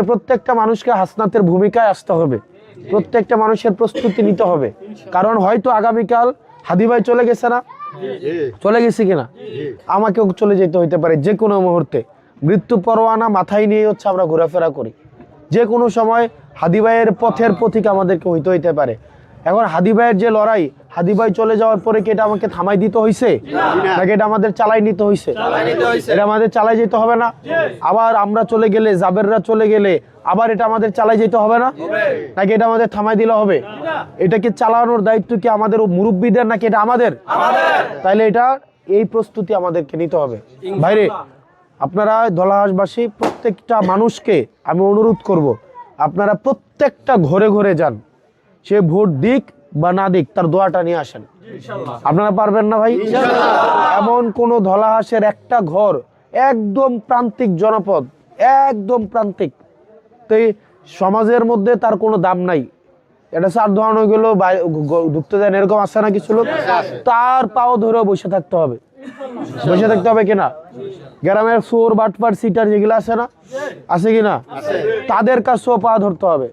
প্রত্যেকটা মানুষকে হাসনাতের ভূমিকায় আসতে হবে, প্রত্যেকটা মানুষের প্রস্তুতি নিতে হবে। কারণ হয়তো আগামীকাল হাদি ভাই চলে গেছে না, চলে গেছে কিনা, আমাকেও চলে যেতে হইতে পারে যে কোনো মুহূর্তে। মৃত্যু পরোয়ানা মাথায় নিয়ে হচ্ছে আমরা ঘোরাফেরা করি, যে কোনো সময় হাদি ভাইয়ের পথের পথিক আমাদেরকে হইতে পারে। এখন হাদি ভাইয়ের যে লড়াই, হাদি ভাই চলে যাওয়ার পরে কি এটা আমাকে থামাই দিতে হইছে নাকি এটা আমাদের চালাই নিতে হইছে? এটা আমাদের চালাই যেতে হবে না? আবার আমরা চলে গেলে, জাবেররা চলে গেলে আবার এটা আমাদের চালাই যেতে হবে না, নাকি এটা আমাদের থামাই দিলে হবে? এটাকে চালানোর দায়িত্ব কি আমাদের মুরব্বীদের নাকি এটা আমাদের? তাইলে এটা এই প্রস্তুতি আমাদেরকে নিতে হবে। ভাইরে, আপনারা ধলাহাসবাসী প্রত্যেকটা মানুষকে আমি অনুরোধ করব, আপনারা প্রত্যেকটা ঘরে ঘরে যান, সে ভোট দিক বা না দিক তার দোয়াটা নিয়ে আসেন। আপনারা পারবেন না ভাই? এমন কোন ধলাহাসের একটা ঘর, একদম প্রান্তিক জনপদ, একদম প্রান্তিক, তো সমাজের মধ্যে তার কোনো দাম নাই, এটা চার ধরন হয়ে গেল ঢুকতে দেন, এরকম আছে না কিছু লোক, তার পাও ধরে বসে থাকতে হবে, বসে থাকতে হবে কিনা? গ্রামের চোর বাটপার সিটার যেগুলো আছে না, আছে কিনা, তাদের কাছেও পা ধরতে হবে।